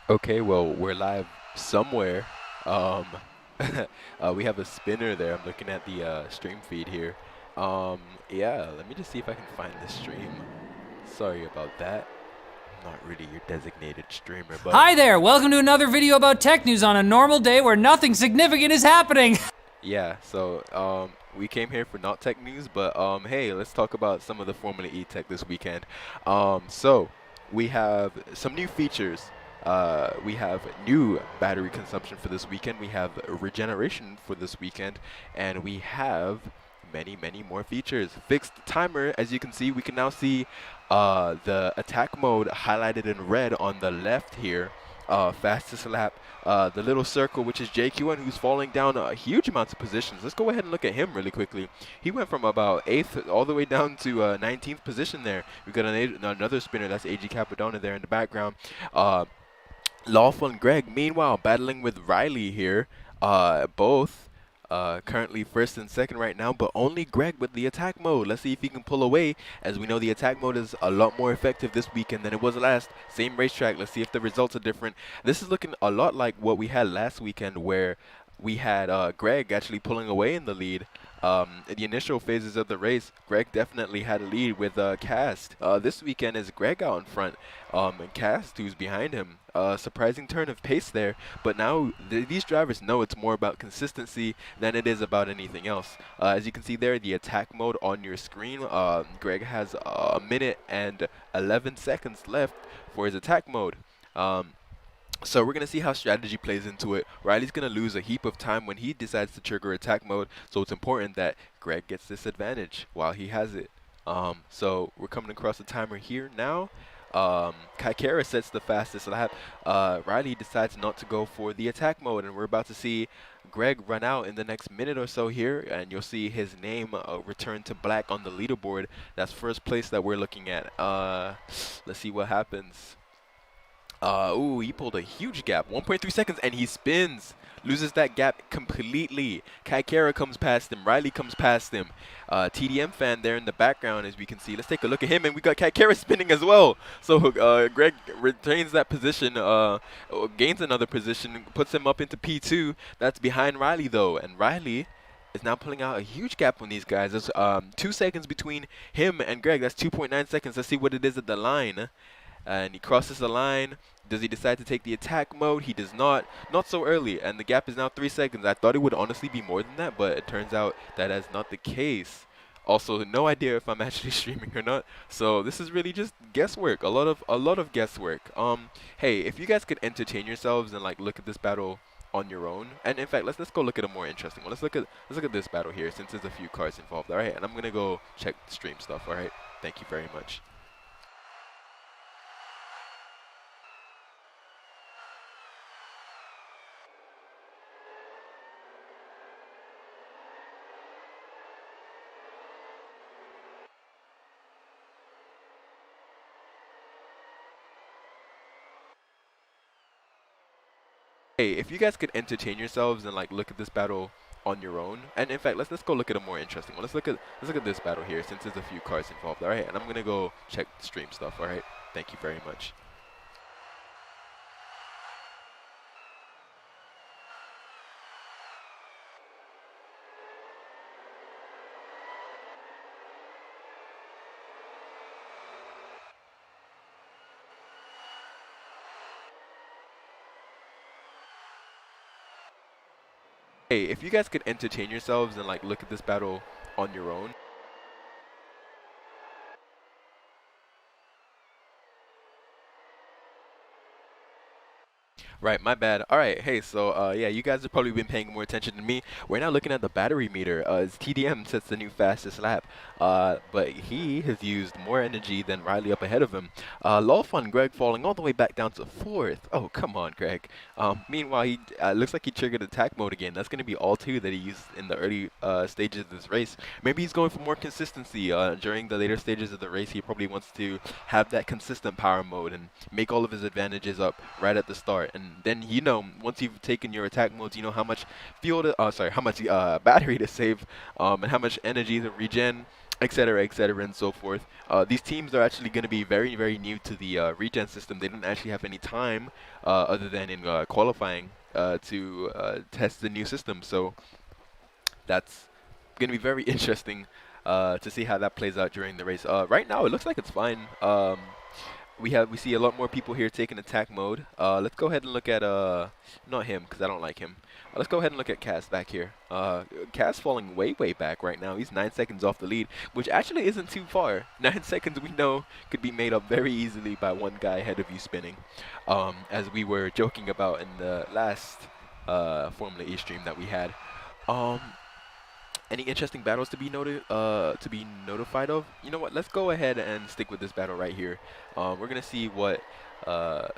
Okay, well, we're live somewhere. Um, we have a spinner there. I'm looking at the stream feed here. Um, yeah, let me just see if I can find the stream. Sorry about that. I'm not really your designated streamer, but Hi there, welcome to another video about tech news on a normal day where nothing significant is happening. yeah, so we came here for not tech news, but hey, let's talk about some of the Formula E tech this weekend. So we have some new features. We have new battery consumption for this weekend. We have regeneration for this weekend, and we have many more features. Fixed timer, as you can see, we can now see the attack mode highlighted in red on the left here. Fastest lap, the little circle, which is JQN, who's falling down a huge amounts of positions. Let's go ahead and look at him really quickly. He went from about 8th all the way down to 19th position there. We've got another spinner, that's AG Capadona there in the background. Lawful and Greg, meanwhile, battling with Riley here. Both currently first and second right now, but only Greg with the attack mode. Let's see if he can pull away. As we know, the attack mode is a lot more effective this weekend than it was last. Same racetrack. Let's see if the results are different. This is looking a lot like what we had last weekend, where we had Greg actually pulling away in the lead. In the initial phases of the race, Greg definitely had a lead with Cast. This weekend is Greg out in front, and Cast, who's behind him. Surprising turn of pace there, but now these drivers know it's more about consistency than it is about anything else. As you can see there, the attack mode on your screen, Greg has a minute and 11 seconds left for his attack mode. So we're going to see how strategy plays into it. Riley's going to lose a heap of time when he decides to trigger attack mode, so it's important that Greg gets this advantage while he has it. So we're coming across the timer here now. Kaikara sets the fastest lap. Riley decides not to go for the attack mode, and we're about to see Greg run out in the next minute or so here, and you'll see his name return to black on the leaderboard. That's first place that we're looking at. Let's see what happens. Ooh, he pulled a huge gap, 1.3 seconds, and he spins. Loses that gap completely. Kaikara comes past him. Riley comes past him. TDM fan there in the background, as we can see. Let's take a look at him, and we got Kaikara spinning as well. So Greg retains that position, gains another position, puts him up into P2. That's behind Riley, though, and Riley is now pulling out a huge gap on these guys. There's 2 seconds between him and Greg. That's 2.9 seconds. Let's see what it is at the line. And he crosses the line. Does he decide to take the attack mode? He does not. Not so early, and the gap is now 3 seconds. I thought it would honestly be more than that, but it turns out that is not the case. Also, no idea if I'm actually streaming or not. So this is really just guesswork. A lot of guesswork. Hey, if you guys could entertain yourselves and like look at this battle on your own, and in fact, let's go look at a more interesting one. Let's look at this battle here, since there's a few cars involved. All right, and I'm gonna go check the stream stuff. All right, thank you very much. Hey, if you guys could entertain yourselves and like look at this battle on your own, and in fact, let's go look at a more interesting one. Let's look at this battle here, since there's a few cars involved. All right, and I'm gonna go check the stream stuff. All right, thank you very much. Hey, if you guys could entertain yourselves and like look at this battle on your own. Right, my bad. All right, hey, so yeah, you guys have probably been paying more attention than me. We're now looking at the battery meter. As TDM sets the new fastest lap, but he has used more energy than Riley up ahead of him. Lawful Greg falling all the way back down to fourth. Oh, come on, Greg. Meanwhile, he looks like he triggered attack mode again. That's going to be all two that he used in the early stages of this race. Maybe he's going for more consistency during the later stages of the race. He probably wants to have that consistent power mode and make all of his advantages up right at the start. And then once you've taken your attack modes, you know how much how much battery to save, and how much energy to regen, etc., and so forth. These teams are actually going to be very, very new to the regen system. They didn't actually have any time other than in qualifying to test the new system. So that's going to be very interesting to see how that plays out during the race. Right now, it looks like it's fine. We see a lot more people here taking attack mode. Let's go ahead and look at not him because I don't like him. Let's go ahead and look at Cass back here. Cass falling way back right now. He's 9 seconds off the lead, which actually isn't too far. 9 seconds we know could be made up very easily by one guy ahead of you spinning, as we were joking about in the last Formula E stream that we had. Um, any interesting battles to be notified of? You know what? Let's go ahead and stick with this battle right here. We're gonna see what uh,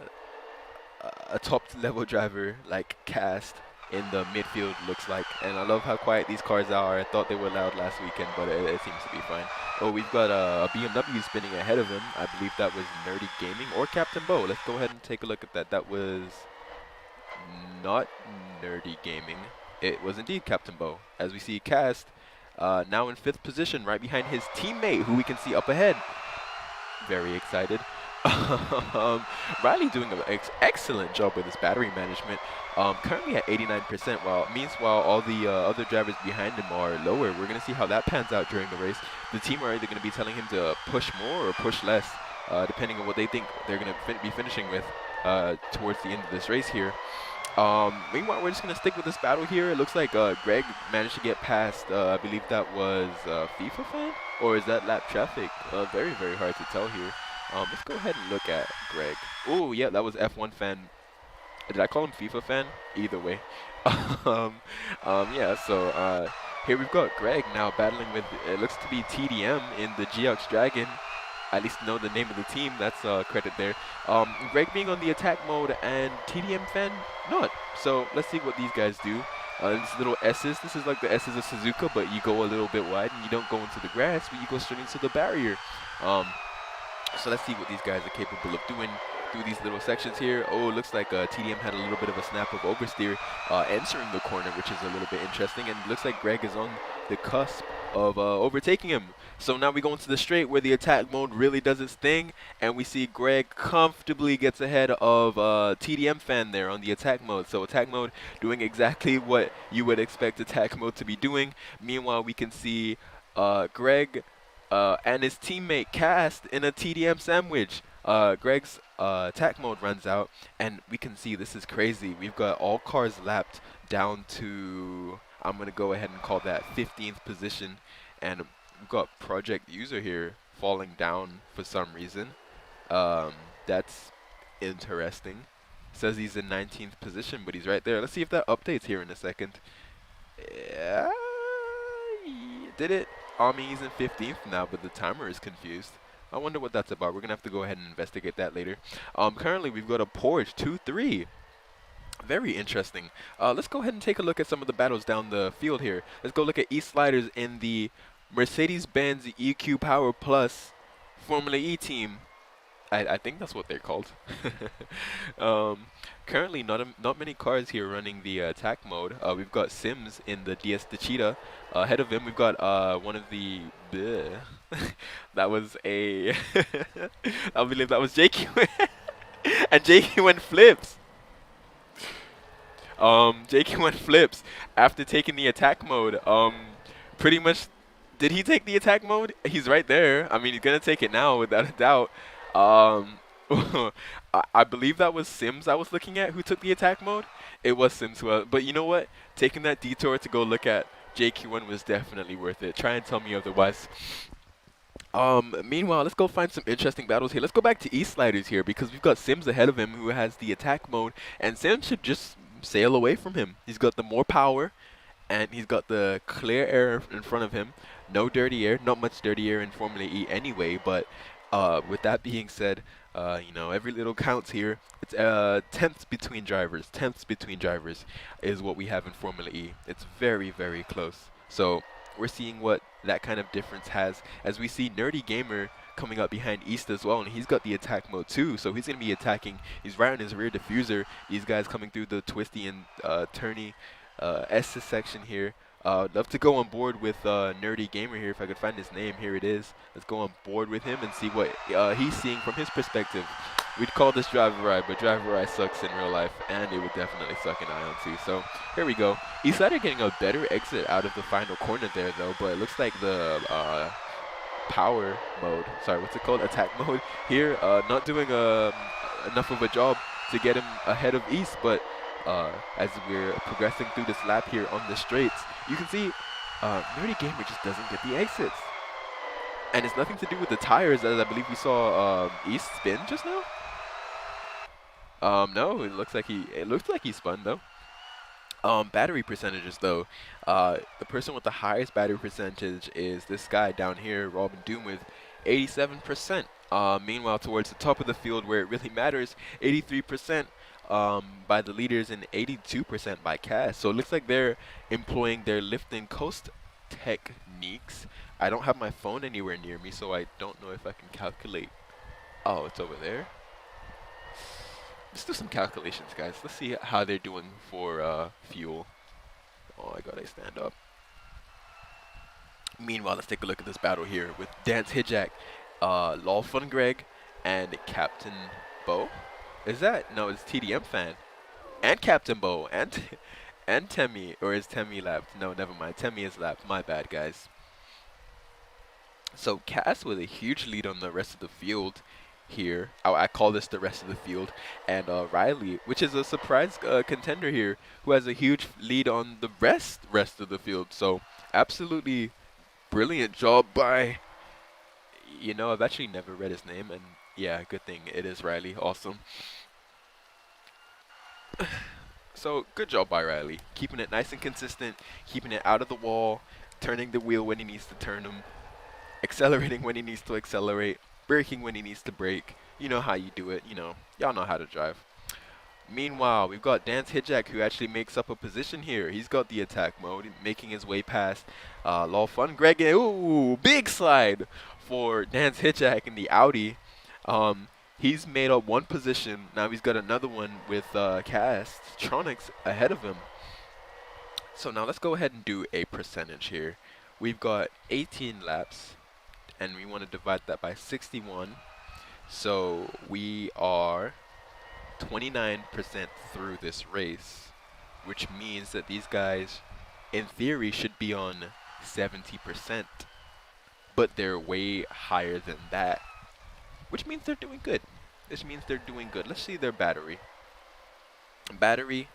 a top level driver like Cast in the midfield looks like. And I love how quiet these cars are. I thought they were loud last weekend, but it seems to be fine. Oh, we've got a BMW spinning ahead of him. I believe that was Nerdy Gaming or Captain Bo. Let's go ahead and take a look at that. That was not Nerdy Gaming. It was indeed Captain Bo. As we see Cast now in 5th position, right behind his teammate, who we can see up ahead. Very excited. Riley doing an excellent job with his battery management. Currently at 89%, while all the other drivers behind him are lower. We're going to see how that pans out during the race. The team are either going to be telling him to push more or push less, depending on what they think they're going to be finishing with towards the end of this race here. Meanwhile, we're just going to stick with this battle here. It looks like Greg managed to get past, I believe that was FIFA fan? Or is that lap traffic? Very, very hard to tell here. Let's go ahead and look at Greg. Oh, yeah, that was F1 fan. Did I call him FIFA fan? Either way. Yeah, so here we've got Greg now battling with, it looks to be TDM in the GX Dragon. At least know the name of the team. That's credit there. Greg being on the attack mode and TDM fan not. So let's see what these guys do. These little S's. This is like the S's of Suzuka, but you go a little bit wide and you don't go into the grass, but you go straight into the barrier. So let's see what these guys are capable of doing through these little sections here. Oh, it looks like TDM had a little bit of a snap of oversteer entering the corner, which is a little bit interesting. And it looks like Greg is on the cusp of overtaking him. So now we go into the straight where the attack mode really does its thing, and we see Greg comfortably gets ahead of TDM fan there on the attack mode. So attack mode doing exactly what you would expect attack mode to be doing. Meanwhile, we can see Greg and his teammate Cast in a TDM sandwich. Greg's attack mode runs out, and we can see this is crazy. We've got all cars lapped down to, I'm going to go ahead and call that 15th position, and we've got Project User here falling down for some reason. That's interesting. Says he's in 19th position, but he's right there. Let's see if that updates here in a second. Yeah, did it? I mean, he's in 15th now, but the timer is confused. I wonder what that's about. We're going to have to go ahead and investigate that later. Currently, we've got a Porsche 2-3. Very interesting. Let's go ahead and take a look at some of the battles down the field here. Let's go look at E-Sliders in the Mercedes-Benz EQ Power Plus Formula E team. I think that's what they're called. Currently, not many cars here running the attack mode. We've got Sims in the DS Cheetah. Ahead of him, we've got one of the... that was a... I believe that was JQ. And JQ went flips. JQ went flips after taking the attack mode. Pretty much... Did he take the attack mode? He's right there. I mean, he's going to take it now without a doubt. I believe that was Sims I was looking at who took the attack mode. It was Sims who, but you know what? Taking that detour to go look at JQ1 was definitely worth it. Try and tell me otherwise. Meanwhile, let's go find some interesting battles here. Let's go back to East Sliders here because we've got Sims ahead of him who has the attack mode, and Sims should just sail away from him. He's got the more power, and he's got the clear air in front of him. No dirty air, not much dirty air in Formula E anyway, but with that being said, you know, every little counts here. It's tenths between drivers. Tenths between drivers is what we have in Formula E. It's very, very close. So we're seeing what that kind of difference has as we see Nerdy Gamer coming up behind East as well, and he's got the attack mode too, so he's going to be attacking. He's right on his rear diffuser. These guys coming through the twisty and turny S section here. I'd love to go on board with Nerdy Gamer here if I could find his name. Here it is. Let's go on board with him and see what he's seeing from his perspective. We'd call this driver eye, but driver eye sucks in real life, and it would definitely suck in Ion 2. So here we go. Eastsider getting a better exit out of the final corner there, though, but it looks like the power mode, sorry, what's it called? Attack mode here, not doing enough of a job to get him ahead of East, but as we're progressing through this lap here on the straights, you can see Nerdy Gamer just doesn't get the exits. And it's nothing to do with the tires, as I believe we saw East spin just now. No, it looks like he spun though. Battery percentages though, the person with the highest battery percentage is this guy down here, Robin Doom, with 87%. Meanwhile, towards the top of the field where it really matters, 83% by the leaders and 82% by Cass. So it looks like they're employing their lift and coast techniques. I don't have my phone anywhere near me, so I don't know if I can calculate. Oh, it's over there. Let's do some calculations, guys. Let's see how they're doing for fuel. Oh, I gotta stand up. Meanwhile, let's take a look at this battle here with Dance Hijak, Lol Fun Greg, and Captain Bo. Is that? No, it's TDM Fan. And Captain Bo. And Temmie. Or is Temmie lapped? No, never mind. Temmie is lapped. My bad, guys. So Cass with a huge lead on the rest of the field here. I call this the rest of the field. And Riley, which is a surprise contender here, who has a huge lead on the rest of the field. So absolutely brilliant job by, you know, I've actually never read his name, and yeah, good thing it is Riley. Awesome. So good job by Riley, keeping it nice and consistent, keeping it out of the wall, turning the wheel when he needs to turn them, accelerating when he needs to accelerate, braking when he needs to brake. You know how you do it, you know, y'all know how to drive. Meanwhile, we've got Dance Hijak, who actually makes up a position here. He's got the attack mode, making his way past Lol Fun Greg. Ooh, big slide for Dance Hijak in the Audi. He's made up one position. Now he's got another one with Castronics ahead of him. So now let's go ahead and do a percentage here. We've got 18 laps, and we want to divide that by 61. So we are 29% through this race, which means that these guys, in theory, should be on 70%, but they're way higher than that, which means they're doing good. This means they're doing good. Let's see their battery. Battery,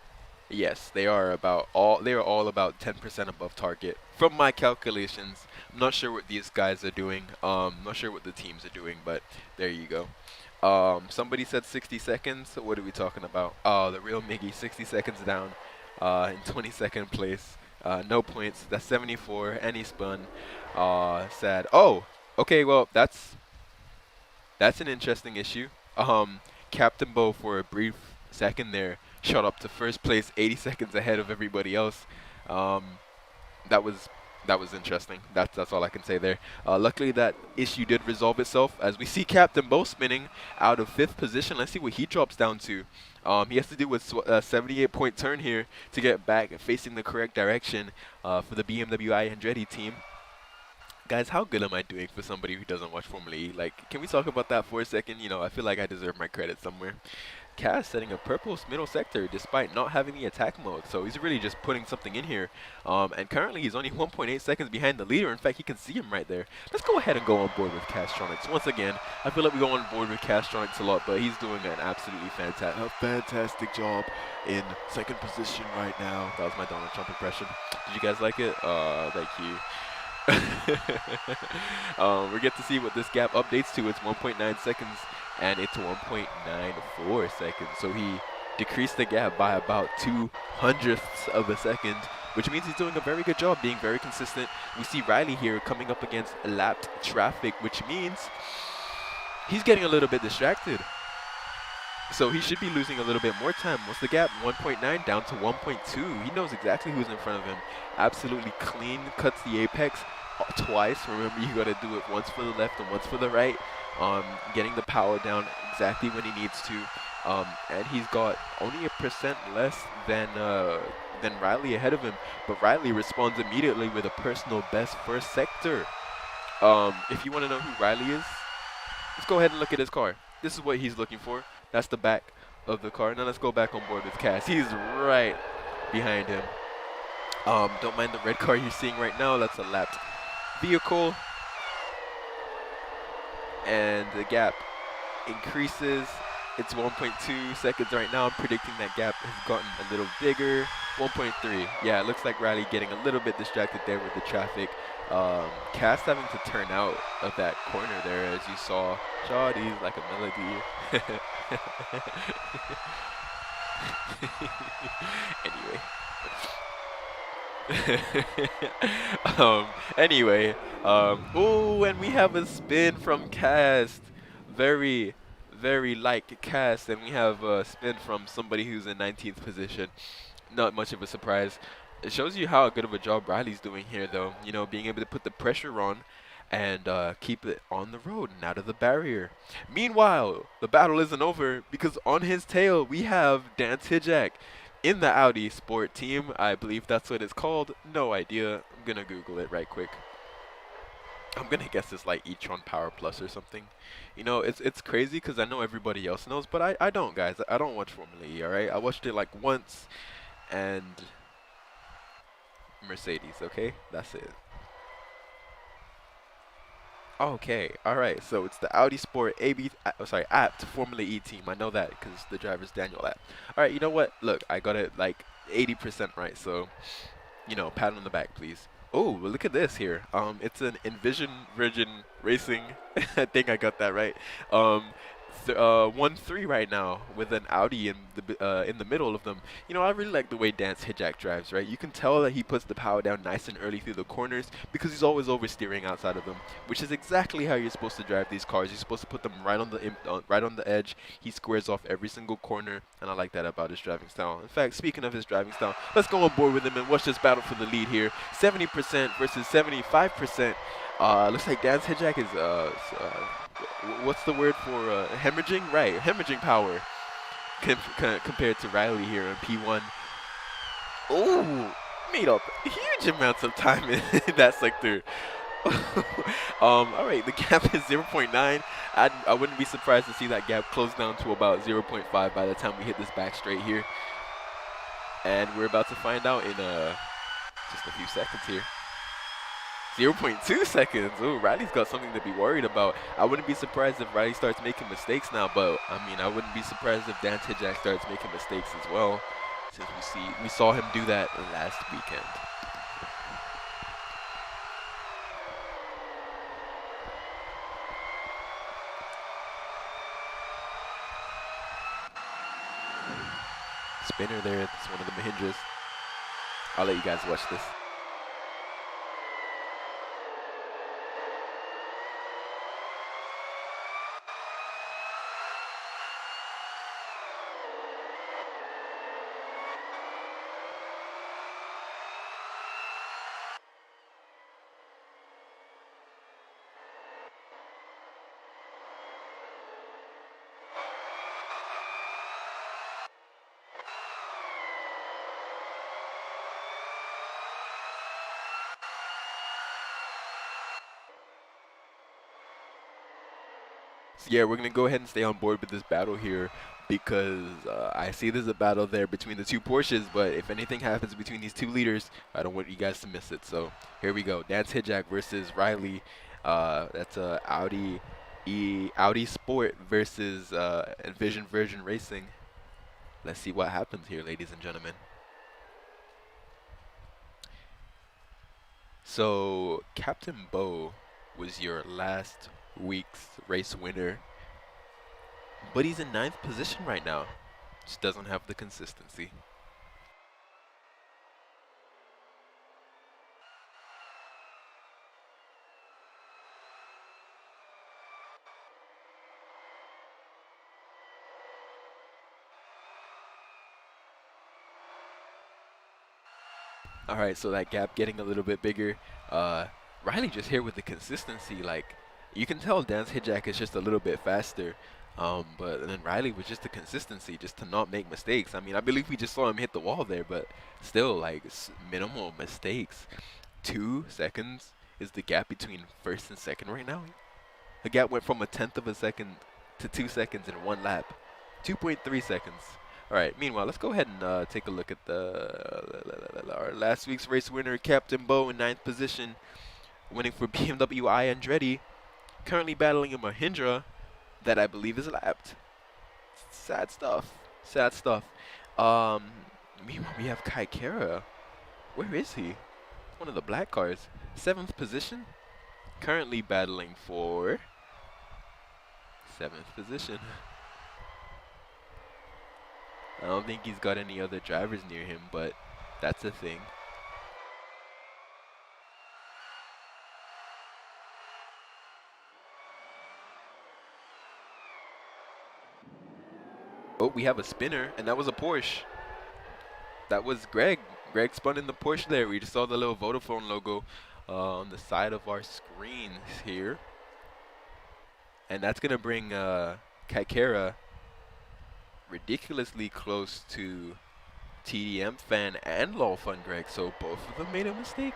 yes, they are all about 10% above target from my calculations. I'm not sure what these guys are doing. Not sure what the teams are doing, but there you go. Somebody said 60 seconds. So what are we talking about? Oh, the real Miggy, 60 seconds down in 22nd place. No points. That's 74. And he spun. Sad. Oh, okay. Well, that's an interesting issue. Captain Bo, for a brief second there, shot up to first place, 80 seconds ahead of everybody else. That was interesting. That's all I can say there. Luckily, that issue did resolve itself as we see Captain Bo spinning out of 5th position. Let's see what he drops down to. He has to do with a 78-point turn here to get back facing the correct direction for the BMW i Andretti team. Guys, how good am I doing for somebody who doesn't watch Formula E? Like, can we talk about that for a second? You know, I feel like I deserve my credit somewhere. Cass setting a purple middle sector despite not having the attack mode, so he's really just putting something in here. And currently he's only 1.8 seconds behind the leader. In fact, you can see him right there. Let's go ahead and go on board with Castronics. Once again, I feel like we go on board with Castronics a lot, but he's doing an absolutely fantastic job in 2nd position right now. That was my Donald Trump impression. Did you guys like it? Thank you. We get to see what this gap updates to. It's 1.9 seconds, and it's 1.94 seconds. So he decreased the gap by about 2 hundredths of a second, which means he's doing a very good job, being very consistent. We see Riley here coming up against lapped traffic, which means he's getting a little bit distracted. So he should be losing a little bit more time. What's the gap? 1.9 down to 1.2. He knows exactly who's in front of him. Absolutely clean, cuts the apex twice. Remember, you got to do it once for the left and once for the right. Getting the power down exactly when he needs to. And he's got only 1% less than Riley ahead of him. But Riley responds immediately with a personal best first sector. If you want to know who Riley is, let's go ahead and look at his car. This is what he's looking for. That's the back of the car. Now let's go back on board with Cass. He's right behind him. Don't mind the red car you're seeing right now. That's a lapped vehicle. And the gap increases. It's 1.2 seconds right now. I'm predicting that gap has gotten a little bigger. 1.3. Yeah, it looks like Riley getting a little bit distracted there with the traffic. Cass having to turn out of that corner there, as you saw. Shawty's like a melody. Anyway. Oh, and we have a spin from Cast. Very, very like Cast, and we have a spin from somebody who's in 19th position. Not much of a surprise. It shows you how good of a job Riley's doing here, though. You know, being able to put the pressure on and keep it on the road and out of the barrier. Meanwhile, the battle isn't over because on his tail we have Dan Tijak in the Audi Sport team. I believe that's what it's called. No idea. I'm gonna Google it right quick. I'm gonna guess it's like e-tron Power Plus or something. You know, it's crazy because I know everybody else knows, but I don't, guys. I don't watch Formula E. All right, I watched it like once, and Mercedes. Okay, that's it. Okay, all right. So it's the Audi Sport Apt Formula E team. I know that because the driver's Daniel Apt. All right, you know what? Look, I got it like 80% right. So, you know, pat on the back, please. Oh, well, look at this here. It's an Envision Virgin Racing. I think I got that right. 1-3 right now with an Audi in the middle of them. You know, I really like the way Dance Hijak drives, right? You can tell that he puts the power down nice and early through the corners because he's always oversteering outside of them, which is exactly how you're supposed to drive these cars. You're supposed to put them right on the edge. He squares off every single corner, and I like that about his driving style. In fact, speaking of his driving style, let's go on board with him and watch this battle for the lead here. 70% versus 75%. Looks like Dance Hijak is what's the word for hemorrhaging? Right, hemorrhaging power compared to Riley here in P1. Oh, made up huge amounts of time in that sector. All right, the gap is 0.9. I wouldn't be surprised to see that gap close down to about 0.5 by the time we hit this back straight here. And we're about to find out in just a few seconds here. 0.2 seconds. Ooh, Riley's got something to be worried about. I wouldn't be surprised if Riley starts making mistakes now, but I mean, I wouldn't be surprised if Dan Tijak starts making mistakes as well, since we saw him do that last weekend. Spinner there. It's one of the Mahindras. I'll let you guys watch this. So yeah, we're going to go ahead and stay on board with this battle here because I see there's a battle there between the two Porsches, but if anything happens between these two leaders, I don't want you guys to miss it. So here we go. Dan Tijak versus Riley. That's Audi Sport versus Envision Virgin Racing. Let's see what happens here, ladies and gentlemen. So Captain Bo was your last week's race winner, but he's in ninth position right now. Just doesn't have the consistency. All right, so that gap getting a little bit bigger. Uh, Riley just here with the consistency. Like, you can tell Dan's hit jack is just a little bit faster. But then Riley was just the consistency, just to not make mistakes. I mean, I believe we just saw him hit the wall there, but still, like, minimal mistakes. 2 seconds is the gap between first and second right now. The gap went from a tenth of a second to 2 seconds in one lap. 2.3 seconds. All right. Meanwhile, let's go ahead and take a look at our last week's race winner, Captain Bo, in ninth position, winning for BMW I Andretti. Currently battling a Mahindra that I believe is lapped. Sad stuff. Sad stuff. Um, Meanwhile, we have Kai Kara. Where is he? One of the black cars. Seventh position. Currently battling for seventh position. I don't think he's got any other drivers near him, but that's a thing. Oh, we have a spinner, and that was a Porsche. That was Greg. Greg spun in the Porsche there. We just saw the little Vodafone logo on the side of our screens here. And that's going to bring Kaikera ridiculously close to TDM fan and LOL Fun Greg. So both of them made a mistake?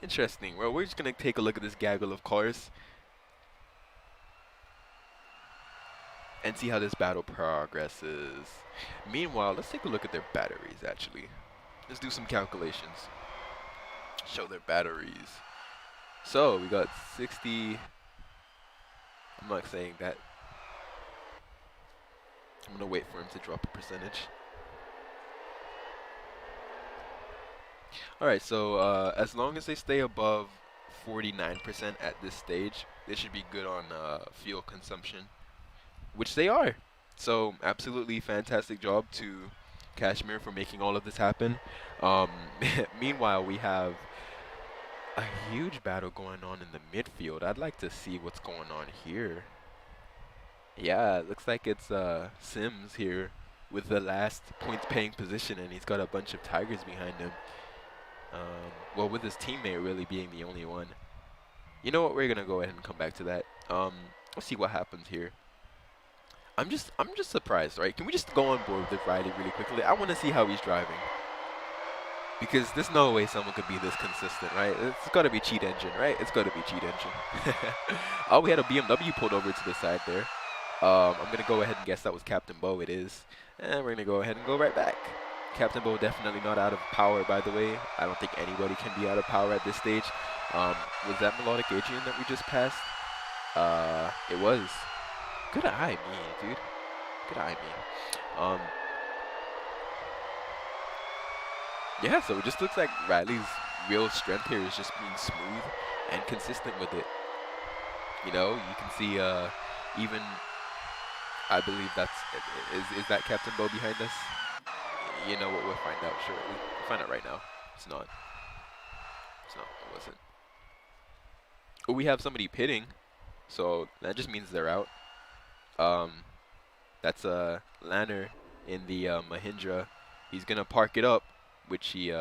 Interesting. Well, we're just going to take a look at this gaggle of cars and see how this battle progresses. Meanwhile, let's take a look at their batteries, actually. Let's do some calculations. Show their batteries. So, we got 60. I'm not saying that. I'm going to wait for him to drop a percentage. Alright, so as long as they stay above 49% at this stage, they should be good on fuel consumption, which they are. So absolutely fantastic job to Kashmir for making all of this happen. Meanwhile, we have a huge battle going on in the midfield. I'd like to see what's going on here. Yeah, it looks like it's Sims here with the last points paying position, and he's got a bunch of Tigers behind him. Well, with his teammate really being the only one. You know what? We're gonna go ahead and come back to that. Let's see what happens here. I'm just surprised, right? Can we just go on board with Riley really quickly? I want to see how he's driving, because there's no way someone could be this consistent, right? It's got to be cheat engine, right? It's got to be cheat engine. Oh, we had a BMW pulled over to the side there. I'm gonna go ahead and guess that was Captain Bo. It is, and we're gonna go ahead and go right back. Captain Bo definitely not out of power, by the way. I don't think anybody can be out of power at this stage. Was that Melodic Adrian that we just passed? It was. Good eye, me, dude. Good eye, me. Yeah, so it just looks like Riley's real strength here is just being smooth and consistent with it. You know, you can see even, I believe that's, is that Captain Bo behind us? You know what, we'll find out shortly. We'll find out right now. It's not. It's not, it wasn't. Oh, we have somebody pitting, so that just means they're out. That's Lanner in the Mahindra. He's gonna park it up, which he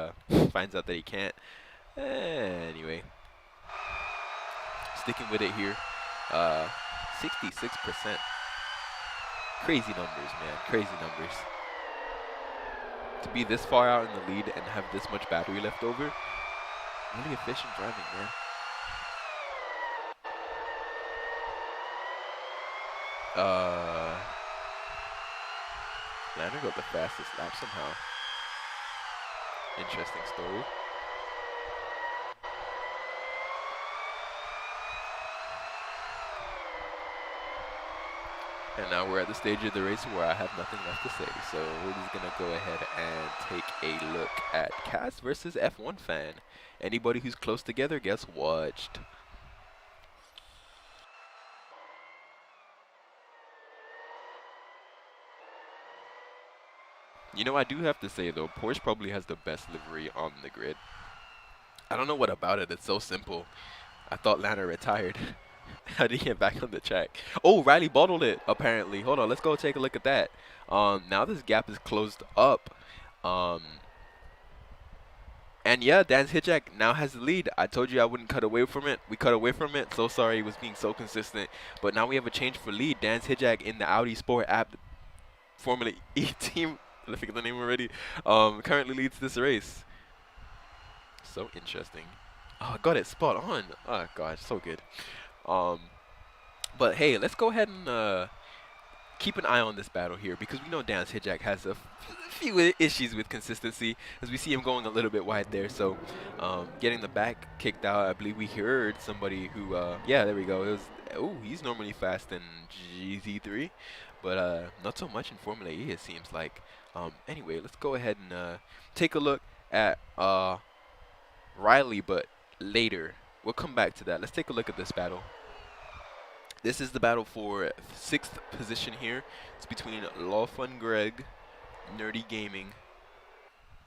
finds out that he can't. Anyway, sticking with it here. 66%. Crazy numbers, man. Crazy numbers. To be this far out in the lead and have this much battery left over, really efficient driving, man. Lanner got the fastest lap somehow. Interesting story. And now we're at the stage of the race where I have nothing left to say. So we're just gonna go ahead and take a look at Cast versus F1 Fan. Anybody who's close together gets watched. You know, I do have to say though, Porsche probably has the best livery on the grid. I don't know what about it. It's so simple. I thought Lana retired. How did he get back on the track? Oh, Riley bottled it, apparently. Hold on, let's go take a look at that. Now this gap is closed up. Um, and yeah, Dan's Hitchak now has the lead. I told you I wouldn't cut away from it. We cut away from it. So sorry he was being so consistent. But now we have a change for lead. Dan's Hitchak in the Audi Sport app Formula E team. I forget the name already. Currently leads this race. So interesting. Oh, I got it spot on. Oh gosh, so good. But hey, let's go ahead and keep an eye on this battle here because we know Dan's Hijak has a few issues with consistency as we see him going a little bit wide there. So getting the back kicked out, I believe we heard somebody who, yeah, there we go. It was, oh, he's normally fast in GZ3, but not so much in Formula E it seems like. Anyway, let's go ahead and take a look at Riley, but later. We'll come back to that. Let's take a look at this battle. This is the battle for 6th position here. It's between Law Fun Greg, Nerdy Gaming,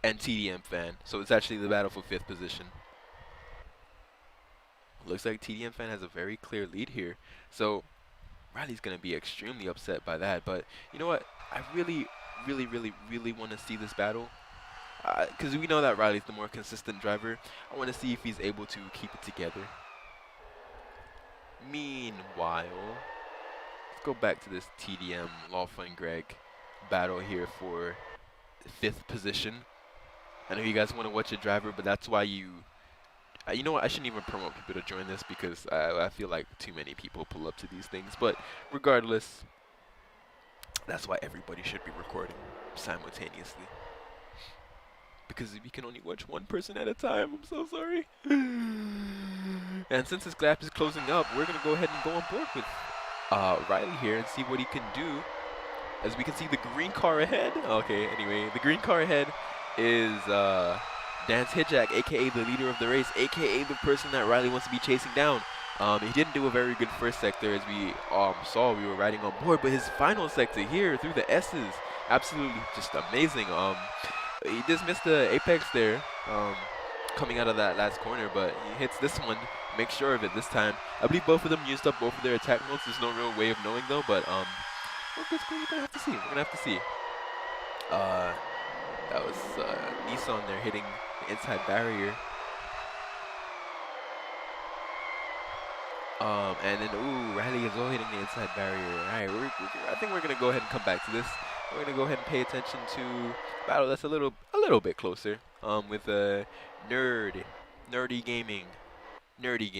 and TDM Fan. So it's actually the battle for 5th position. Looks like TDM Fan has a very clear lead here. So Riley's going to be extremely upset by that. But you know what? I really want to see this battle. Because we know that Riley's the more consistent driver. I want to see if he's able to keep it together. Meanwhile, let's go back to this TDM Law Fun Greg battle here for 5th position. I know you guys want to watch a driver, but that's why you know what, I shouldn't even promote people to join this because I feel like too many people pull up to these things. But regardless, that's why everybody should be recording simultaneously. Because we can only watch one person at a time. I'm so sorry. And since this gap is closing up, we're going to go ahead and go on board with Riley here and see what he can do. As we can see the green car ahead. Okay, anyway, the green car ahead is Dan's Hijak, a.k.a. the leader of the race, a.k.a. the person that Riley wants to be chasing down. He didn't do a very good first sector as we saw we were riding on board, but his final sector here through the S's, absolutely just amazing. He just missed the apex there coming out of that last corner, but he hits this one, makes sure of it this time. I believe both of them used up both of their attack modes. There's no real way of knowing though, but we're gonna have to see. We're gonna have to see. That was Nissan there hitting the inside barrier. And then, ooh, Riley as well hitting the inside barrier. All right, I think we're going to go ahead and come back to this. We're going to go ahead and pay attention to a battle that's a little bit closer with Nerdy Gaming. Nerdy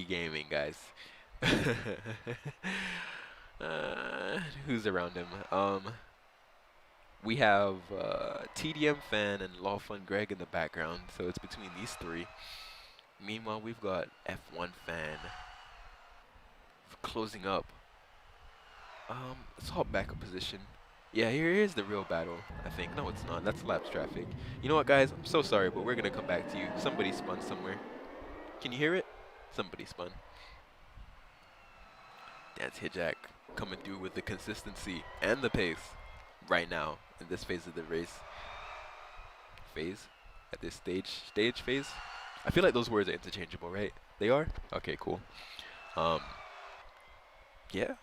Gaming, guys. Who's around him? We have TDM Fan and Law Fun Greg in the background, so it's between these three. Meanwhile, we've got F1 Fan closing up. Let's hop back a position. Yeah, here's the real battle, I think. No, it's not. That's laps traffic. You know what, guys? I'm so sorry, but we're going to come back to you. Somebody spun somewhere. Can you hear it? Somebody spun. Dan's Hijak coming through with the consistency and the pace right now in this phase of the race. At this stage phase. I feel like those words are interchangeable, right? They are? Okay, cool. Yeah.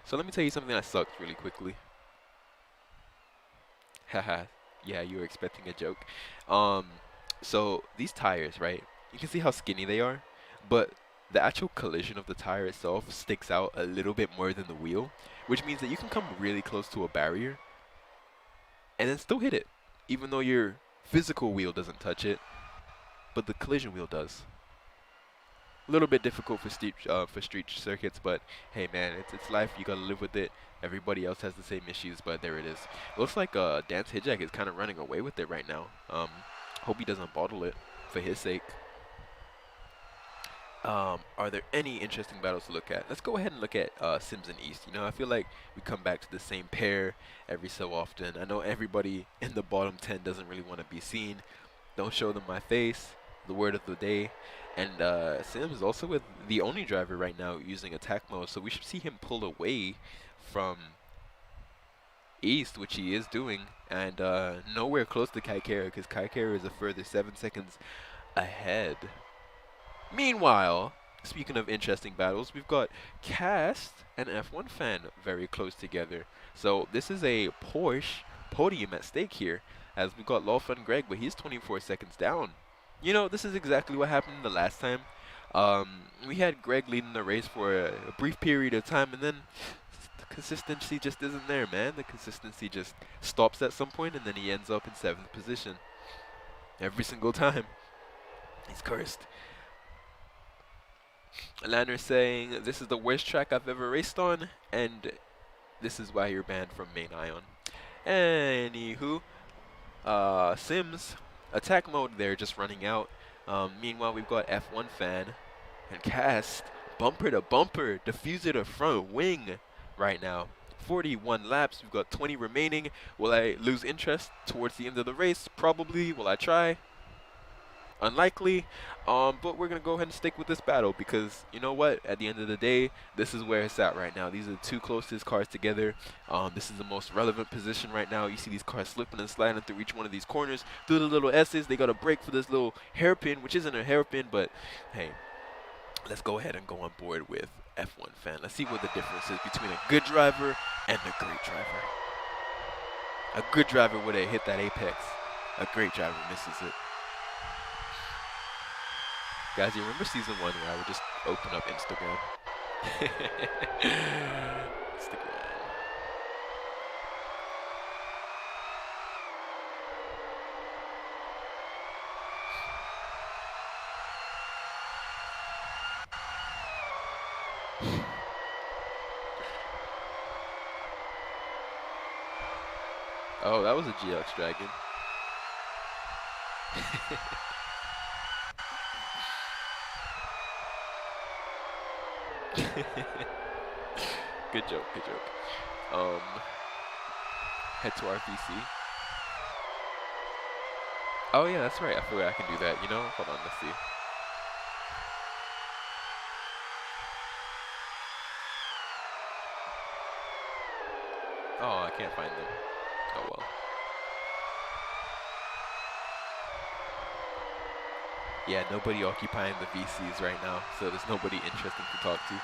So let me tell you something that sucks really quickly. Haha. Yeah, you were expecting a joke. So these tires, right? You can see how skinny they are, but the actual collision of the tire itself sticks out a little bit more than the wheel, which means that you can come really close to a barrier and then still hit it, even though your physical wheel doesn't touch it, but the collision wheel does. A little bit difficult for street circuits, but hey man, it's life. You gotta live with it. Everybody else has the same issues, but there it is. Looks like Dan's Hijak is kind of running away with it right now. Hope he doesn't bottle it for his sake. Are there any interesting battles to look at? Let's go ahead and look at Sims and East. You know, I feel like we come back to the same pair every so often. I know everybody in the bottom 10 doesn't really want to be seen. Don't show them my face, the word of the day. And Sims is also with the only driver right now using attack mode, so we should see him pull away from East, which he is doing, and nowhere close to Kaikera, because Kaikera is a further 7 seconds ahead. Meanwhile, speaking of interesting battles, we've got Cast and F1 Fan very close together. So this is a Porsche podium at stake here, as we've got Lawful and Greg, but he's 24 seconds down. You know, this is exactly what happened the last time. We had Greg leading the race for a brief period of time, and then the consistency just isn't there, man. The consistency just stops at some point, and then he ends up in 7th position. Every single time. He's cursed. Lanner saying, this is the worst track I've ever raced on, and this is why you're banned from main Ion. Anywho, Sims, attack mode there just running out. Meanwhile, we've got F1 Fan and Cast, bumper to bumper, diffuser to front wing right now. 41 laps, we've got 20 remaining. Will I lose interest towards the end of the race? Probably. Will I try? Unlikely, but we're gonna go ahead and stick with this battle because you know what? At the end of the day, this is where it's at right now. These are the two closest cars together. This is the most relevant position right now. You see these cars slipping and sliding through each one of these corners. Through the little S's, they got a break for this little hairpin, which isn't a hairpin, but hey, let's go ahead and go on board with F1 Fan. Let's see what the difference is between a good driver and a great driver. A good driver would have hit that apex. A great driver misses it. Guys, you remember season 1 where I would just open up Instagram? Instagram. Oh, that was a GX Dragon. Good joke, good joke. Head to our VC. Oh yeah, that's right. I forgot I can do that. You know, hold on, let's see. Oh, I can't find them. Oh well. Yeah, nobody occupying the VCs right now, so there's nobody interesting to talk to.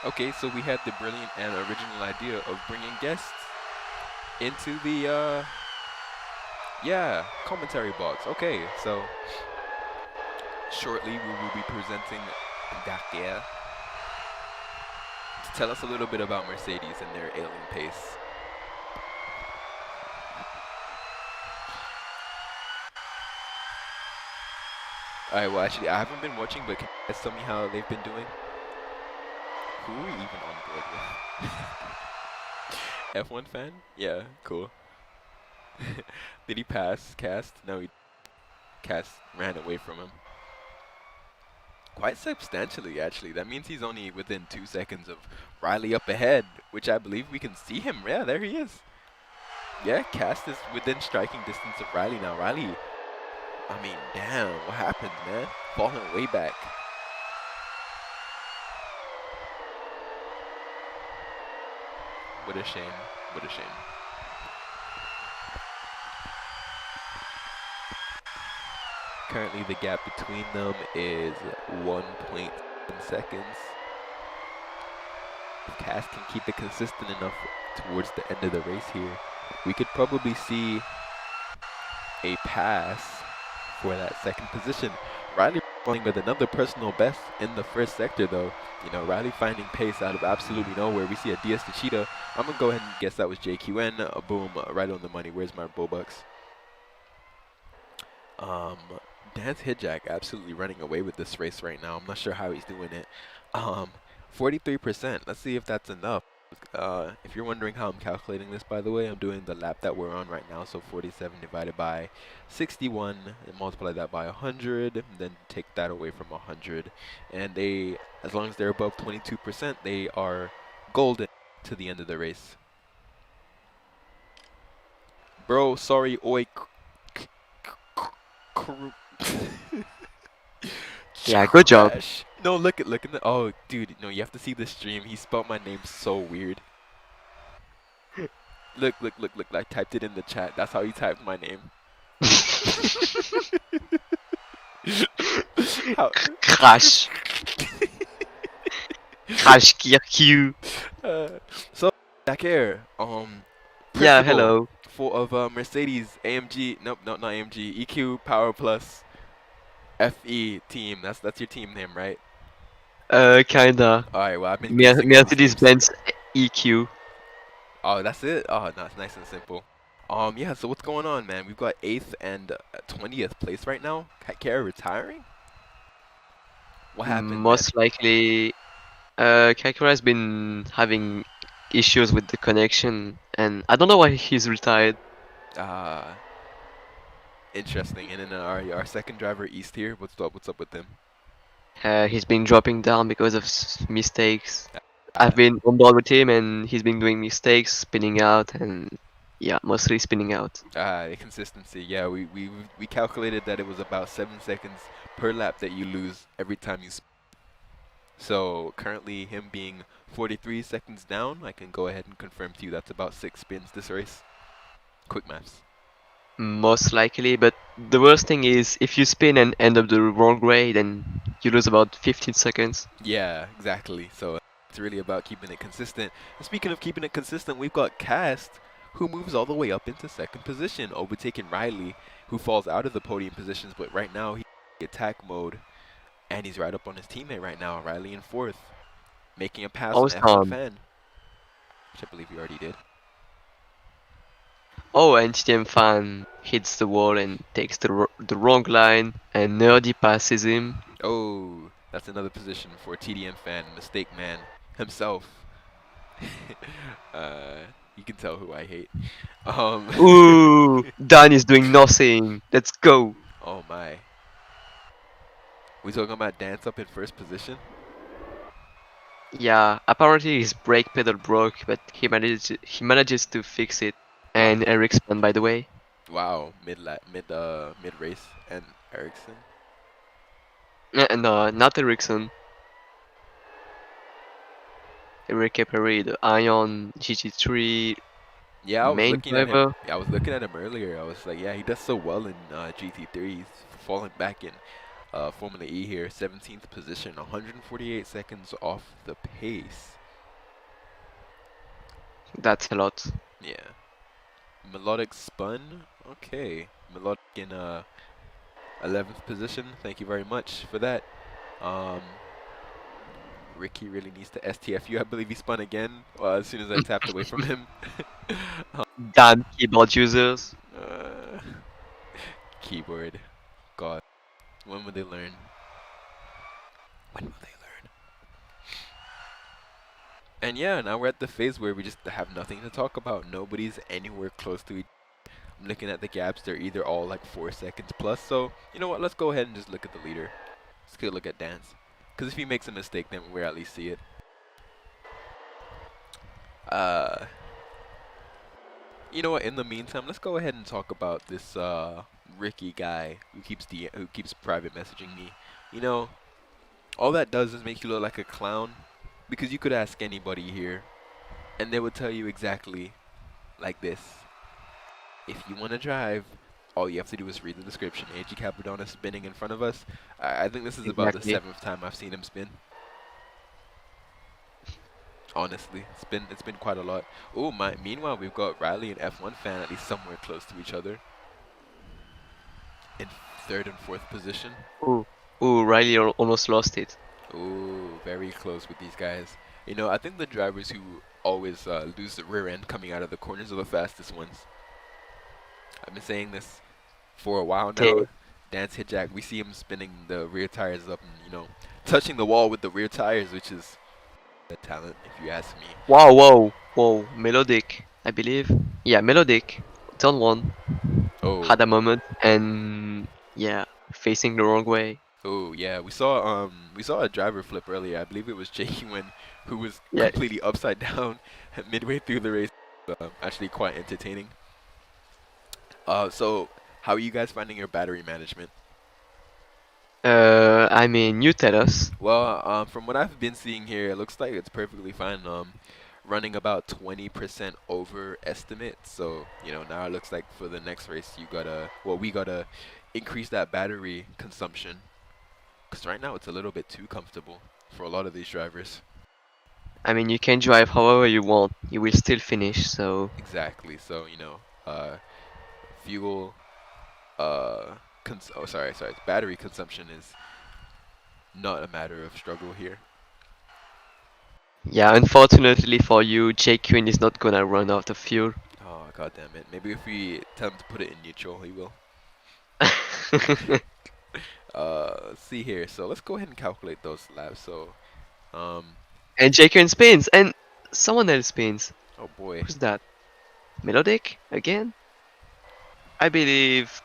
Okay, so we had the brilliant and original idea of bringing guests into the, yeah, commentary box. Okay, so shortly we will be presenting DIRIYAH to tell us a little bit about Mercedes and their alien pace. Alright, well actually I haven't been watching, but can you guys tell me how they've been doing? Who are we even on board with? F1 Fan? Yeah, cool. Did he pass Cast? No, Cast ran away from him. Quite substantially, actually. That means he's only within 2 seconds of Riley up ahead, which I believe we can see him. Yeah, there he is. Yeah, Cast is within striking distance of Riley now. Riley, I mean, damn, what happened, man? Falling way back. What a shame. What a shame. Currently, the gap between them is 1.7 seconds. If Cass can keep it consistent enough towards the end of the race here, we could probably see a pass for that second position. Riley running with another personal best in the first sector, though. You know, Riley finding pace out of absolutely nowhere. We see a DS to Cheetah. I'm gonna go ahead and guess that was JQN. Boom, right on the money. Where's my Bullbucks? Um, Dance Hijak absolutely running away with this race right now. I'm not sure how he's doing it. Um, 43%. Let's see if that's enough. If you're wondering how I'm calculating this, by the way, I'm doing the lap that we're on right now. So 47 divided by 61 and multiply that by 100, and then take that away from 100. And they, as long as they're above 22%, they are golden to the end of the race. Bro, sorry, oi. Yeah, good job. Trash. No, look at the. Oh, dude, no, you have to see the stream. He spelled my name so weird. Look. I typed it in the chat. That's how he typed my name. How? Crash. Crash QQ. So, back here, Yeah, principal hello. of Mercedes AMG. Nope, not AMG. EQ Power Plus FE team. That's your team name, right? Kinda. All right. Well, I've been guessing all these Mercedes names. Benz EQ. Oh, that's it? Oh, no, it's nice and simple. Yeah, so what's going on, man? We've got 8th and 20th place right now. Kara retiring? What happened, man? Most likely, Kakura has been having issues with the connection, and I don't know why he's retired. Ah, interesting. And then our second driver, East here, what's up with him? He's been dropping down because of mistakes. Uh, I've been on board with him, and he's been doing mistakes, spinning out, and yeah, mostly spinning out. Consistency. Yeah, we calculated that it was about 7 seconds per lap that you lose every time you So currently him being 43 seconds down, I can go ahead and confirm to you that's about 6 spins this race. Quick maths. Most likely, but the worst thing is if you spin and end up the wrong way, then you lose about 15 seconds. Yeah, exactly. So it's really about keeping it consistent. And speaking of keeping it consistent, we've got Cast, who moves all the way up into second position, overtaking Riley, who falls out of the podium positions, but right now he's in attack mode, and he's right up on his teammate right now, Riley in 4th, making a pass on F1 Awesome. Fan, which I believe he already did. Oh, and TM fan hits the wall and takes the wrong line, and Nerdy passes him. Oh, that's another position for TDM Fan, Mistake Man himself. uh, you can tell who I hate. Ooh, Dan is doing nothing. Let's go. Oh my. We talking about Dance up in first position? Yeah, apparently his brake pedal broke, but he manages to fix it. And Ericsson, by the way. Wow, mid race and Ericsson. No, not Ericsson. Enrique Perry, the Ion GT3 Yeah, I was main looking at him. driver. Yeah, I was looking at him earlier. I was like, yeah, he does so well in GT3. He's falling back in Formula E here, 17th position, 148 seconds off the pace. That's a lot. Yeah. Melodic spun. Okay. Melodic in 11th position. Thank you very much for that. Ricky really needs to STFU. I believe he spun again as soon as I tapped away from him. Damn keyboard users. uh, Keyboard. God. When will they learn? When will they learn? And yeah, now we're at the phase where we just have nothing to talk about. Nobody's anywhere close to each. I'm looking at the gaps. They're either all like 4 seconds plus. So, you know what? Let's go ahead and just look at the leader. Let's go look at Dance. Because if he makes a mistake, then we'll at least see it. You know what? In the meantime, let's go ahead and talk about this Ricky guy who keeps private messaging me. You know, all that does is make you look like a clown, because you could ask anybody here, and they would tell you exactly like this. If you want to drive, all you have to do is read the description. AG Capadonna spinning in front of us. I think this is about the Exactly. seventh time I've seen him spin. Honestly, it's been quite a lot. Oh my! Meanwhile, we've got Riley and F1 fan at least somewhere close to each other in third and fourth position. Ooh, ooh, Riley almost lost it. Ooh, very close with these guys. You know, I think the drivers who always lose the rear end coming out of the corners are the fastest ones. I've been saying this for a while now. Okay. Dance Hit Jack, we see him spinning the rear tires up and, touching the wall with the rear tires, which is a talent, if you ask me. Wow, whoa, whoa. Melodic, I believe. Yeah, Melodic. Turn one. Oh, Had a moment and yeah, facing the wrong way. oh yeah, we saw a driver flip earlier. I believe it was Jakey when who was Yeah. completely upside down midway through the race. Actually quite entertaining. So how are you guys finding your battery management? I mean, you tell us. Well, from what I've been seeing here, it looks like it's perfectly fine. Running about 20% over estimate. So, now it looks like for the next race, we gotta increase that battery consumption. Because right now it's a little bit too comfortable for a lot of these drivers. I mean, you can drive however you want. You will still finish. So Exactly. So, fuel, sorry, battery consumption is not a matter of struggle here. yeah, unfortunately for you, Jake Quinn is not gonna run out of fuel. Oh, god damn it. Maybe if we tell him to put it in neutral, he will. Let's see here. So let's go ahead and calculate those laps. So, um, And Jake Quinn spins, and someone else spins. oh boy. Who's that? Melodic again? I believe.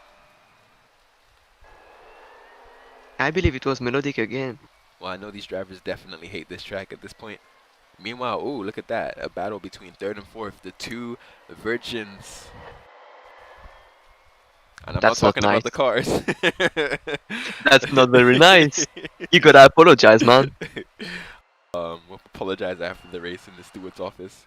I believe it was Melodic again. Well, I know these drivers definitely hate this track at this point. Meanwhile, ooh, look at that. A battle between third and fourth. The two virgins. And I'm not That's not talking about nice. the cars. That's not very nice. You gotta apologize, man. We'll apologize after the race in the steward's office.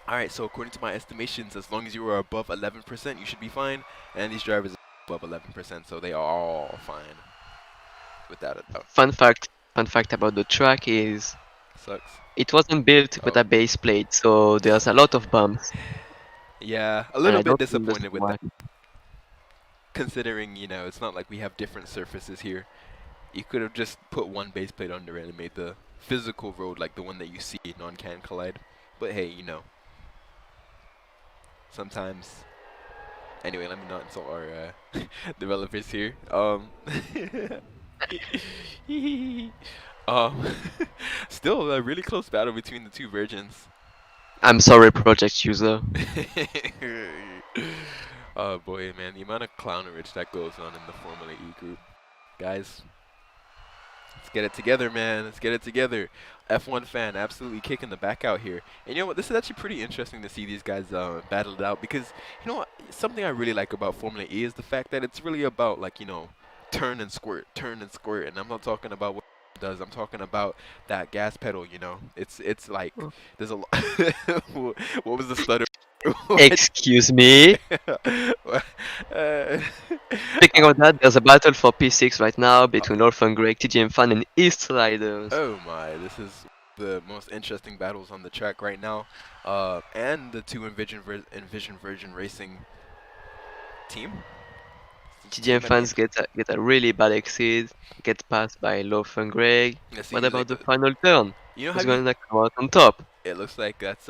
Alright, so according to my estimations, as long as you are above 11%, you should be fine. And these drivers are above 11%, so they are all fine. Without a doubt. Fun fact about the track is Sucks. it wasn't built with Oh. a base plate, so there's a lot of bumps. Yeah, a And little I bit don't understand disappointed with why. that. Considering, it's not like we have different surfaces here. You could have just put one base plate under it and made the physical road like the one that you see on Can Collide. But hey, sometimes. Anyway, let me not insult our developers here. um, still a really close battle between the two virgins. I'm sorry, project user. Oh boy, man, the amount of clownerage that goes on in the Formula E group. Guys, let's get it together, man. Let's get it together. F1 fan absolutely kicking the back out here. And you know what? This is actually pretty interesting to see these guys battle it out because, something I really like about Formula E is the fact that it's really about, like, turn and squirt, turn and squirt. And I'm not talking about what it does. I'm talking about that gas pedal, It's like, there's a lot. What was the stutter? Excuse me. Uh, Speaking of that, there's a battle for P6 right now between Orphan Greg, TGM Fan, and East Riders. Oh my, this is the most interesting battles on the track right now. And the two Envision Virgin Racing team. TGM fans get a really bad exit, get passed by Orphan Greg. Yeah, see, What like about the final turn? Who's have you? gonna come out on top? It looks like that's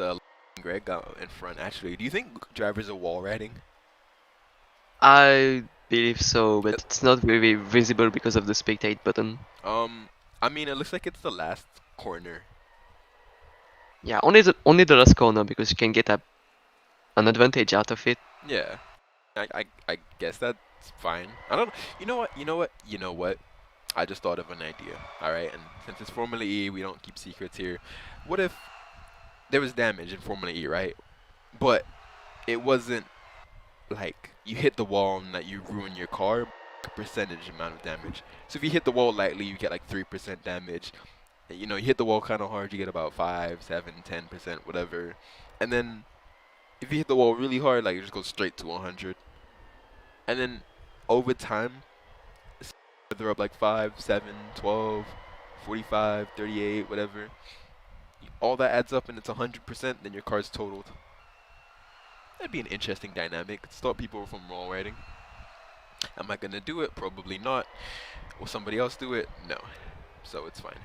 Greg got in front. Actually, do you think drivers are wall riding? I believe so, but it's not very visible because of the spectate button. I mean, it looks like it's the last corner. Yeah, only the last corner because you can get an advantage out of it. Yeah, I guess that's fine. I don't. You know what? You know what? You know what? I just thought of an idea. All right, and since it's Formula E, we don't keep secrets here. What if there was damage in Formula E, right? But it wasn't like you hit the wall and that you ruin your car, a percentage amount of damage. So if you hit the wall lightly, you get like 3% damage. And, you hit the wall kind of hard, you get about 5, 7, 10%, whatever. And then If you hit the wall really hard, like it just goes straight to 100. And then over time, they're up like 5, 7, 12, 45, 38, whatever. All that adds up and it's 100%, then your car's totaled. That'd be an interesting dynamic. Stop people from wall riding. Am I gonna do it? Probably not. Will somebody else do it? No. So it's fine.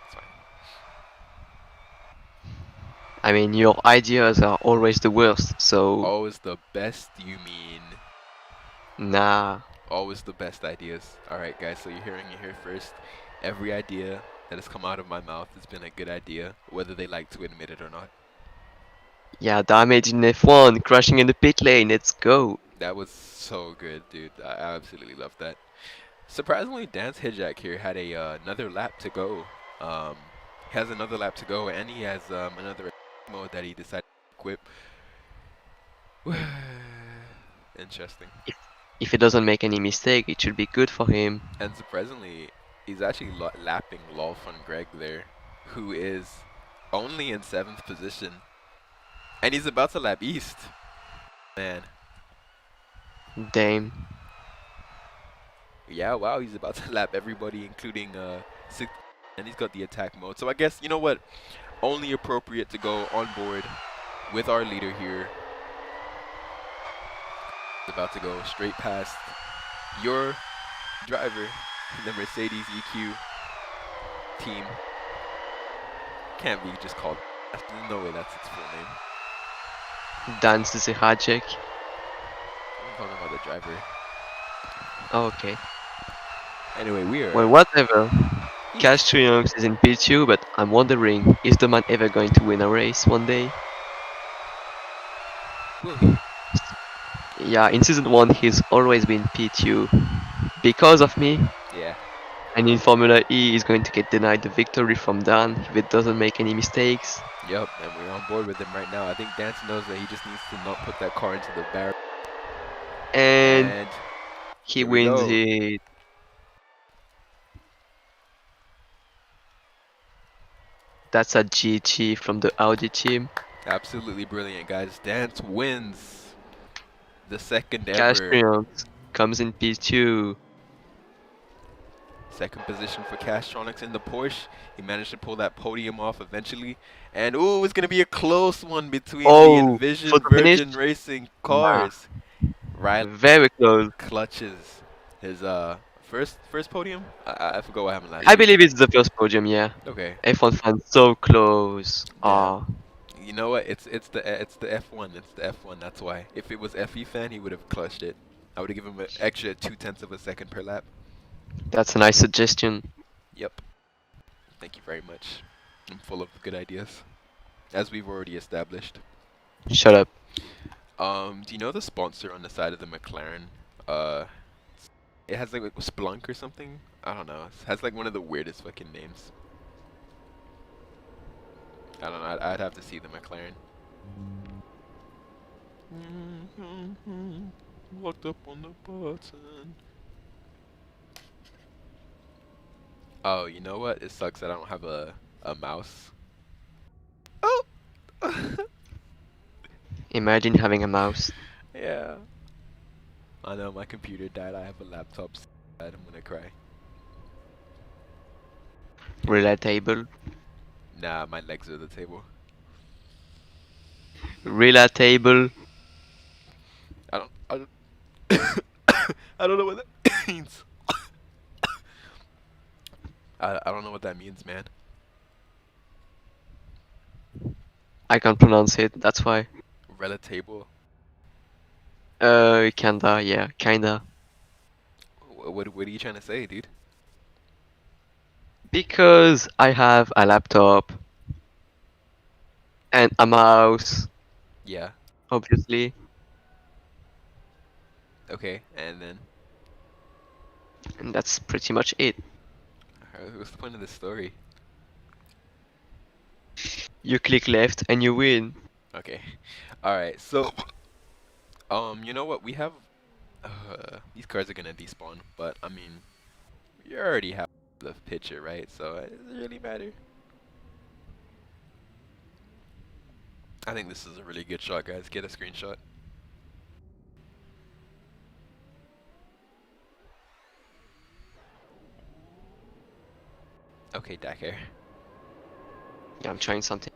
It's fine. I mean, your ideas are always the worst, so Always the best, you mean? nah. Always the best ideas. Alright, guys, so you're hearing it here first. Every idea that has come out of my mouth has been a good idea, whether they like to admit it or not. Yeah, damage in F1, crashing in the pit lane, let's go. That was so good, dude. I absolutely love that. Surprisingly, Dance Hijack here had another lap to go. Um, he has another lap to go, and he has another mode that he decided to equip. Interesting. If he doesn't make any mistake, it should be good for him. And surprisingly, he's actually lapping Lol Fun Greg there, who is only in 7th position. And he's about to lap East. Man. Damn. Yeah, wow, he's about to lap everybody, including 6th. And he's got the attack mode. So I guess, you know what? Only appropriate to go on board with our leader here. He's about to go straight past your driver, the Mercedes EQ team. Can't be just called. There's no way that's its full name. Dance is a hijack. I'm talking about the driver. Oh, okay. Anyway, we are. Well, whatever. Cash Triunks is in P2, but I'm wondering, is the man ever going to win a race one day? Will he? Yeah, in Season 1 he's always been P2 because of me. Yeah. And in Formula E he's going to get denied the victory from Dan if it doesn't make any mistakes. Yep, and we're on board with him right now. I think Dance knows that he just needs to not put that car into the barrel. And he here we wins go. it. That's a GG from the Audi team. Absolutely brilliant, guys. Dance wins the second Cash ever. Triunks comes in P2. Second position for Castronics in the Porsche. He managed to pull that podium off eventually. And ooh, it's going to be a close one between the Envision for the Virgin finish? Racing cars. Riley Very close. clutches his first podium. I forgot what happened last I year. believe it's the first podium, yeah. Okay. F1 fans so close. Ah. You know what? It's the F1. It's the F1. That's why. If it was FE fan, he would have clutched it. I would have given him an extra 0.2 of a second per lap. That's a nice suggestion. Yep. Thank you very much. I'm full of good ideas, as we've already established. Shut up. Do you know the sponsor on the side of the McLaren? It has like Splunk or something. I don't know. It has like one of the weirdest fucking names. I don't know. I'd have to see the McLaren. Locked up on the button. Oh, you know what? It sucks that I don't have a mouse. Oh! Imagine having a mouse. Yeah. I know my computer died. I have a laptop. I'm gonna cry. Relatable. Nah, my legs are the table. Relatable. I don't I don't know what that means. I don't know what that means, man. I can't pronounce it, that's why. Relatable. Kinda, yeah, kinda. What are you trying to say, dude? Because I have a laptop and a mouse, Yeah. obviously. Okay. And then And that's pretty much it. what's the point of this story? You click left and you win. Okay. All right. So, you know what? We have these cars are gonna despawn, but I mean, you already have the picture, right? So does it really matter? I think this is a really good shot, guys. Get a screenshot. Okay, Dakar. Yeah, I'm trying something.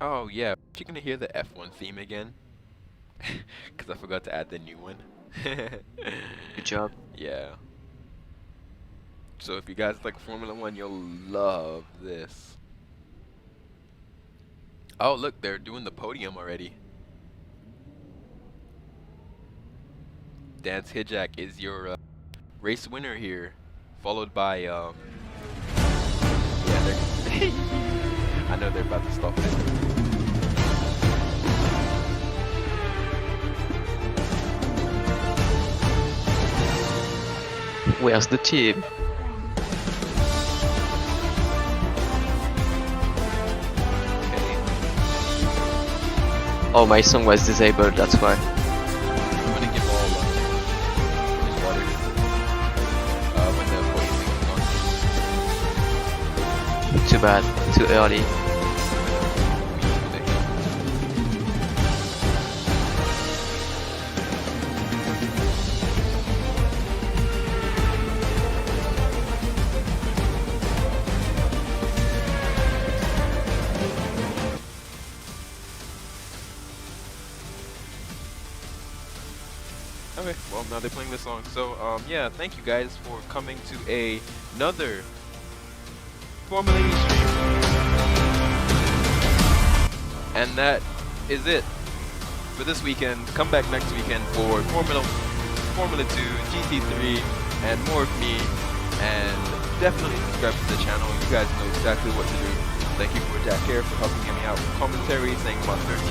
Oh yeah, you're gonna hear the F1 theme again, because I forgot to add the new one. Good job. Yeah. So if you guys like Formula One, you'll love this. Oh look, they're doing the podium already. Dance Hijak is your race winner here, followed by yeah, they're I know they're about to stop it. Where's the team? Okay. Oh, my song was disabled, that's why. I'm gonna give all his water when the podium is on. Too bad, too early. Okay, well now they're playing this song. So yeah, thank you guys for coming to another Formula E stream. And that is it for this weekend. Come back next weekend for Formula 2, GT3, and more of me. And definitely subscribe to the channel. You guys know exactly what to do. Thank you for Jack Care for helping me out with commentary, saying about 13